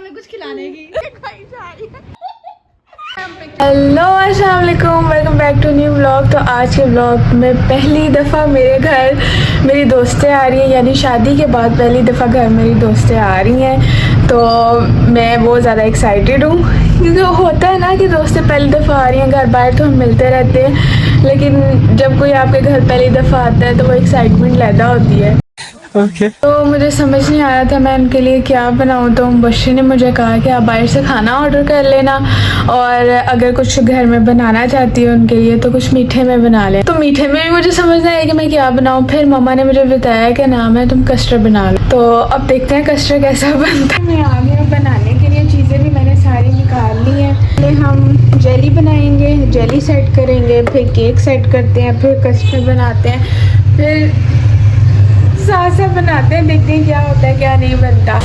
हमें कुछ खिलाने की। हेलो अस्सलाम वालेकुम, welcome back to new vlog. तो आज के व्लॉग में पहली दफ़ा मेरे घर मेरी दोस्तें आ रही हैं, यानी शादी के बाद पहली दफ़ा घर मेरी दोस्तें आ रही हैं। तो मैं बहुत ज़्यादा एक्साइटेड हूँ, क्योंकि होता है ना कि दोस्तें पहली दफ़ा आ रही हैं घर, बाहर तो हम मिलते रहते हैं, लेकिन जब कोई आपके घर पहली दफ़ा आता है तो वो एक्साइटमेंट ज़्यादा होती है। तो मुझे समझ नहीं आया था मैं उनके लिए क्या बनाऊँ। तो मुबश्शिर ने मुझे कहा कि आप बाहर से खाना ऑर्डर कर लेना, और अगर कुछ घर में बनाना चाहती हो उनके लिए तो कुछ मीठे में बना लें। तो मीठे में भी मुझे समझ नहीं आया कि मैं क्या बनाऊँ। फिर मम्मा ने मुझे बताया कि नाम है तुम कस्टर्ड बना लो। तो अब देखते हैं कस्टर्ड कैसा बनता है। मैं आ गई हूँ बनाने के लिए, चीज़ें भी मैंने सारी निकाल ली हैं। पहले हम जेली बनाएंगे, जेली सेट करेंगे, फिर केक सेट करते हैं, फिर कस्टर्ड बनाते हैं, फिर साथ साथ बनाते हैं, देखते हैं क्या होता है क्या नहीं बनता।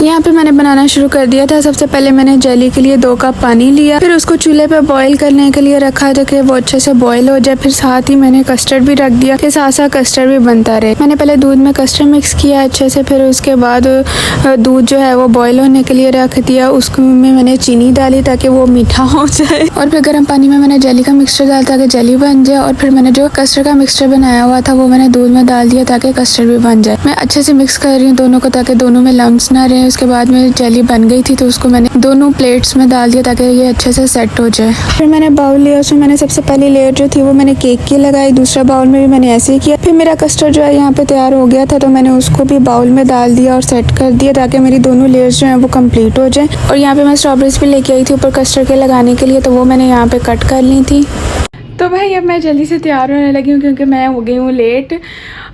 यहाँ पे मैंने बनाना शुरू कर दिया था। सबसे पहले मैंने जेली के लिए 2 कप पानी लिया, फिर उसको चूल्हे पे बॉईल करने के लिए रखा ताकि वो अच्छे से बॉईल हो जाए। फिर साथ ही मैंने कस्टर्ड भी रख दिया कि साथ साथ कस्टर्ड भी बनता रहे। मैंने पहले दूध में कस्टर्ड मिक्स किया अच्छे से, फिर उसके बाद दूध जो है वो बॉईल होने के लिए रख दिया। उसमें मैंने चीनी डाली ताकि वो मीठा हो जाए, और फिर गर्म पानी में मैंने जेली का मिक्सचर डाला ताकि जेली बन जाए। और फिर मैंने जो कस्टर्ड का मिक्सचर बनाया हुआ था वो मैंने दूध में डाल दिया ताकि कस्टर्ड भी बन जाए। मैं अच्छे से मिक्स कर रही हूँ दोनों को ताकि दोनों में लम्स ना रहे। उसके बाद में जेली बन गई थी तो उसको मैंने दोनों प्लेट्स में डाल दिया ताकि ये अच्छे से सेट हो जाए। फिर मैंने बाउल लिया, उसमें मैंने सबसे पहली लेयर जो थी वो मैंने केक की लगाई, दूसरा बाउल में भी मैंने ऐसे ही किया। फिर मेरा कस्टर्ड जो है यहाँ पे तैयार हो गया था तो मैंने उसको भी बाउल में डाल दिया और सेट कर दिया ताकि मेरी दोनों लेयर्स जो हैं वो कंप्लीट हो जाए। और यहाँ पे मैं स्ट्रॉबेरीज भी लेके आई थी ऊपर कस्टर्ड के लगाने के लिए, तो वो मैंने यहाँ पे कट कर ली थी। तो भाई अब मैं जल्दी से तैयार होने लगी हूँ क्योंकि मैं हो गई हूँ लेट।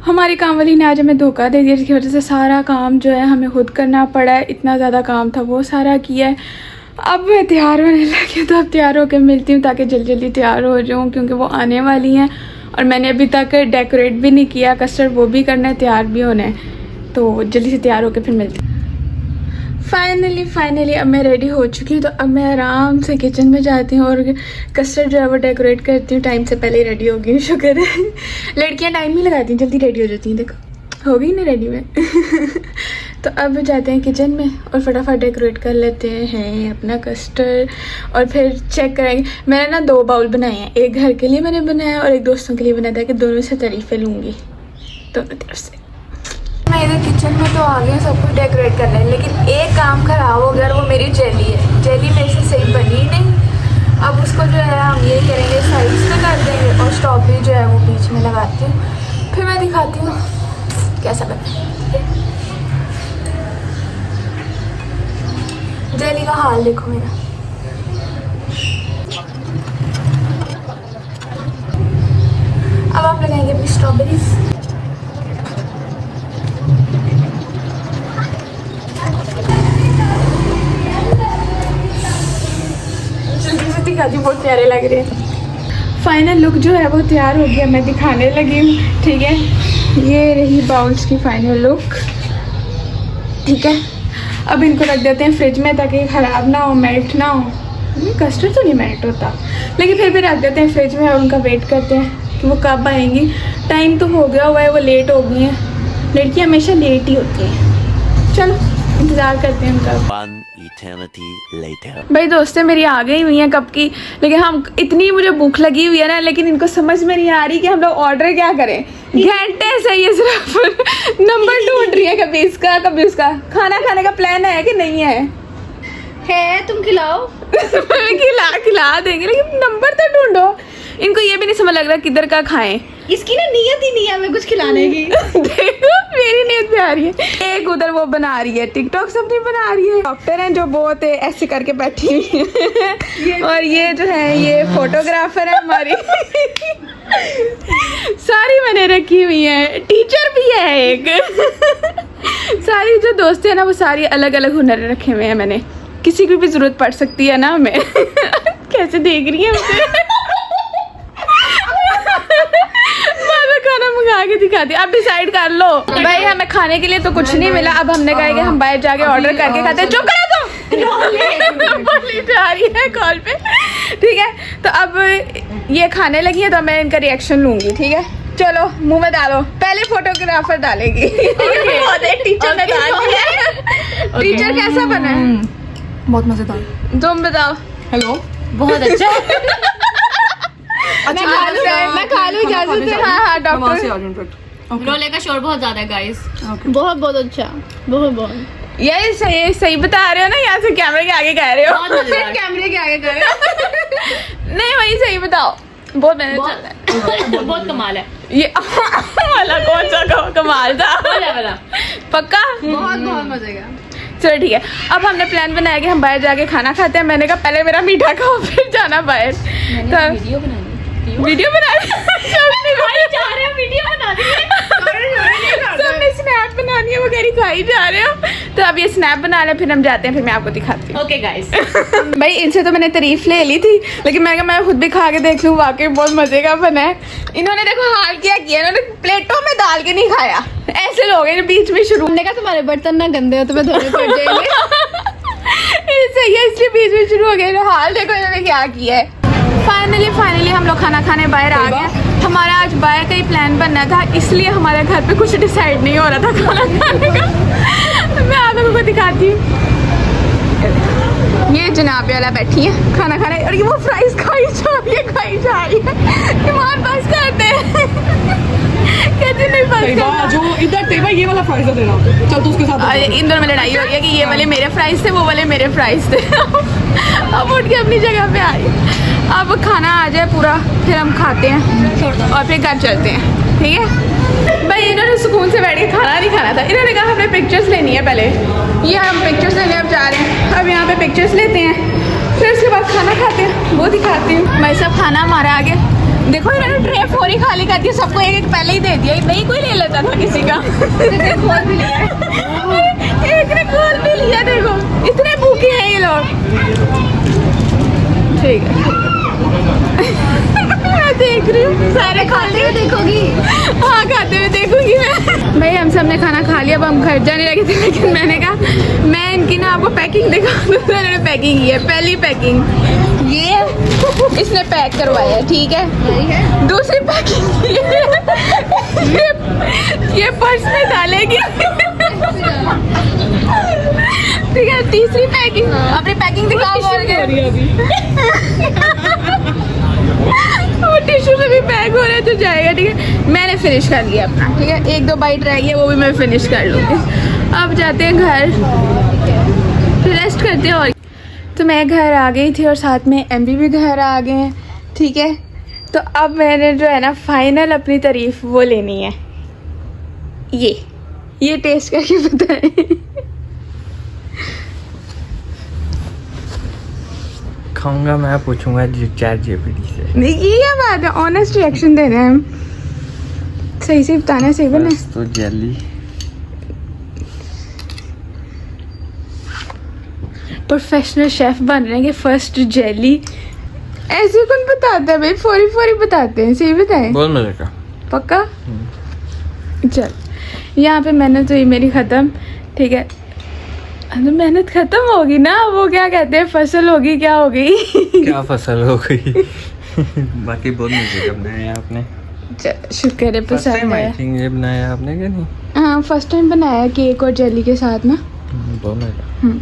हमारी काम वाली ने आज हमें धोखा दे दिया, जिसकी वजह से सारा काम जो है हमें खुद करना पड़ा है। इतना ज़्यादा काम था वो सारा किया है। अब मैं तैयार होने लगी हूँ, तो अब तैयार होकर मिलती हूँ ताकि जल्दी जल्दी तैयार हो जाऊँ, क्योंकि वो आने वाली हैं और मैंने अभी तक डेकोरेट भी नहीं किया। कस्टर्ड वो भी करना है, तैयार भी होना है, तो जल्दी से तैयार होकर फिर मिलती हूँ। फाइनली अब मैं रेडी हो चुकी हूँ। तो अब मैं आराम से किचन में जाती हूँ और कस्टर्ड जो है वो डेकोरेट करती हूँ। टाइम से पहले ही रेडी हो गई हूँ, शुक्र है। लड़कियाँ टाइम ही लगाती हैं, जल्दी रेडी हो जाती हैं। देखो हो गई ना रेडी में। तो अब जाते हैं किचन में और फटाफट डेकोरेट कर लेते हैं अपना कस्टर्ड, और फिर चेक करेंगे। मैंने ना 2 बाउल बनाए हैं, एक घर के लिए मैंने बनाया और एक दोस्तों के लिए बनाया था कि दोनों से तारीफ़ें लूँगी दोनों तरफ से। मैं इधर किचन में तो आ गई सब कुछ डेकोरेट करने, लेकिन एक काम ख़राब हो गया और वो मेरी जेली है। जेली मेरे से सही बनी नहीं। अब उसको जो है हम ये करेंगे, साइड्स पे कर देंगे और स्ट्रॉबेरी जो है वो बीच में लगाती हूँ। फिर मैं दिखाती हूँ कैसा बना। जेली का हाल देखो मेरा। अब आप लगाएंगे अपनी स्ट्रॉबेरीज। दिखाती, बहुत प्यारे लग रहे हैं। फाइनल लुक जो है वो तैयार हो गया, मैं दिखाने लगी हूँ। ठीक है, ये रही बाउल्स की फाइनल लुक। ठीक है, अब इनको रख देते हैं फ्रिज में ताकि ख़राब ना हो, मेल्ट ना हो। कस्टर्ड तो नहीं मेल्ट होता, लेकिन फिर भी रख देते हैं फ्रिज में और उनका वेट करते हैं कि वो कब आएंगी। टाइम तो हो गया हुआ है, वो लेट हो गई हैं। लड़कियाँ हमेशा लेट ही होती हैं। चलो इंतज़ार करते हैं उनका। भाई दोस्तें मेरी आ गई हुई हैं कब की, लेकिन हम इतनी मुझे भूख लगी हुई है ना, लेकिन इनको समझ में नहीं आ रही कि हम लोग ऑर्डर क्या करें। घंटे से ये सिर्फ नंबर ढूंढ रही है, कभी इसका कभी उसका। खाना खाने का प्लान है कि नहीं है? तुम खिलाओ। खिला देंगे, लेकिन नंबर तो ढूंढो। इनको ये भी नहीं समझ लग रहा किधर का खाएं। इसकी ना नियत ही नहीं है हमें कुछ खिलाने की। देखो मेरी नीयत भी आ रही है। एक उधर वो बना रही है, टिकटॉक सब नहीं बना रही है। डॉक्टर हैं जो बहुत ऐसे करके बैठी हुई है। और ये जो है ये फोटोग्राफर है हमारी। सारी मैंने रखी हुई है, टीचर भी है एक। सारी जो दोस्तें हैं ना वो सारी अलग अलग हुनर रखे हुए हैं मैंने, किसी की भी जरूरत पड़ सकती है ना हमें। कैसे देख रही है मुझे। खाना मंगा के दिखा दिया। अब डिसाइड कर लो भाई, हमें खाने के लिए तो कुछ नहीं मिला। अब हमने कहा कि हम बाहर जाके ऑर्डर करके खाते हैं। चुप करो तुम। बोली जा रही है कॉल पे। ठीक है, तो अब ये खाने लगी है तो मैं इनका रिएक्शन लूंगी। ठीक है, चलो मुंह में डालो। पहले फोटोग्राफर डालेगी। टीचर ने डाल दिया। टीचर कैसा बना है? बहुत मजेदार। तुम बताओ। हेलो। बहुत अच्छा है। मैं खा लूँ इजाजत है? हाँ मैं वहाँ से डॉक्टर। आ रही हूँ direct। रोले का शोर बहुत ज्यादा है गाइस। Okay. बहुत बहुत अच्छा, बहुत बहुत ये सही बता रहे हो ना? यहाँ से कैमरे के आगे कह रहे हो? बहुत मजेदार। कैमरे के आगे कह रहे हो? नहीं वही सही बताओ। बहुत मेहनत चल रहा है। बहुत कमाल है ये वाला कौन सा कमाल था? वाला पक्का? बहुत बहुत मजे का। चलो ठीक है, अब हमने प्लान बनाया कि हम बाहर जाके खाना खाते हैं। मैंने कहा पहले मेरा मीठा खाओ फिर जाना बाहर। तो वीडियो बनानी वीडियो बना जा रहे हो, वीडियो बना सबने स्नैप बनानी है, वो कह रही खाई जा रहे हो। तो अब ये स्नैप बना ले, फिर हम जाते हैं, फिर मैं आपको दिखाती हूँ। Okay guys. भाई इनसे तो मैंने तारीफ ले ली थी, लेकिन मैं कहा मैं खुद भी खा के देख लूँ, वाकई बहुत मजे का बना है। इन्होंने देखो हाल किया इन्होंने प्लेटों में डाल के नहीं खाया। ऐसे लोग हैं बीच में शुरू हमने कहा तुम्हारे बर्तन ना गंदे हो, तुम्हें धोने पड़ जाएंगे। सही है, इसलिए बीच में शुरू हो गए। हाल देखो इन्होंने क्या किया है। फाइनली हम लोग खाना खाने बाहर आ गए। हमारा आज बाहर का ही प्लान बनना था, इसलिए हमारे घर पे कुछ डिसाइड नहीं हो रहा था खाना खाने का। मैं आप लोगों को दिखाती हूँ। ये जनाब वाला बैठी है खाना खाने, और ये वो फ्राइज खाई जा रही है। ईमान बस करते हैं। कहते नहीं बस तेबा, करना। जो इधर तेबा ये वाला फ्राइज दे रहा। चल तू उसके साथ अरे इन दोनों में लड़ाई हो रही है कि ये वाले मेरे फ्राइज थे, वो वाले मेरे फ्राइज थे। अब उठ के अपनी जगह पे आई। अब खाना आ जाए पूरा, फिर हम खाते हैं और फिर घर चलते हैं, ठीक है? भाई इन्होंने सुकून से बैठ के खाना नहीं खाना था। इन्होंने कहा हमें पिक्चर्स लेनी है पहले। ये हम पिक्चर्स लेने अब जा रहे हैं। अब यहाँ पे पिक्चर्स लेते हैं, फिर उसके बाद खाना खाते हैं, वो दिखाती हूँ। भाई सब खाना हमारा आ गया। देखो इन्होंने ट्रे फोरी खाली कर दी, सबको एक एक पहले ही दे दिया। नहीं कोई ले लेता था किसी का। खोल भी लिया, एक ने खोल भी लिया। देखो इतने भूखे हैं ये लोग। ठीक है। मैं देख रही हूँ सारे खाते हुए देखोगी? हाँ खाते हुए देखूंगी मैं। भाई हम सब ने खाना खा लिया, अब हम घर जाने लगे थे, लेकिन मैंने कहा मैं इनकी ना आपको पैकिंग दिखा दूँ। मैंने पैकिंग की है, पहली पैकिंग ये इसने पैक करवाया है, ठीक है? दूसरी पैकिंग ये पर्स में डालेगी, ठीक है? तीसरी पैकिंग अपनी पैकिंग दिखाओ। वो टिश्यू में भी पैक हो रहा है तो जाएगा, ठीक है? मैंने फिनिश कर लिया अपना, ठीक है? एक दो बाइट रह गई, वो भी मैं फिनिश कर लूँगी। अब जाते हैं घर, फिर रेस्ट करते हैं। और तो मैं घर आ गई थी और साथ में एमबी भी घर आ गए हैं, ठीक है? तो अब मैंने जो है ना फाइनल अपनी तारीफ वो लेनी है। ये टेस्ट करके बताएं। खाऊंगा मैं, पूछूंगा चैट जीपीटी से। नहीं ये क्या बात है, ऑनेस्ट रिएक्शन दे रहे हैं हम। सही से बताना, सही बना। बस तो जेली प्रोफेशनल शेफ बन रहे हैं कि फर्स्ट जेली। ऐसे कौन बताता है भाई? फोरी फोरी बताते हैं, सही बताएं। बहुत मजे का। पक्का? चल यहाँ पे मेहनत हुई मेरी ख़त्म, ठीक है? तो मेहनत खत्म होगी ना, वो क्या कहते हैं फसल होगी, क्या हो गई? क्या फसल हो गई। बाकी बहुत मजे का बनाया आपने। शुक्र है पसंद आई है। थिंक ये बनाया आपने क्या नहीं? हाँ फर्स्ट टाइम बनाया केक और जेली के साथ ना। बहुत मजा।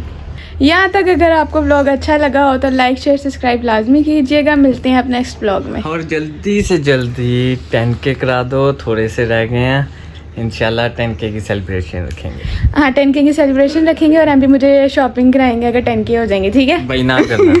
यहाँ तक अगर आपको व्लॉग अच्छा लगा हो तो लाइक शेयर सब्सक्राइब लाजमी कीजिएगा। मिलते हैं अपने नेक्स्ट व्लॉग में। और जल्दी से जल्दी 10K करा दो, थोड़े से रह गए हैं। इंशाल्लाह 10K की सेलिब्रेशन रखेंगे। हाँ 10K की सेलिब्रेशन रखेंगे और हम भी मुझे शॉपिंग कराएंगे अगर 10K हो जाएंगे, ठीक है? भाई ना करना।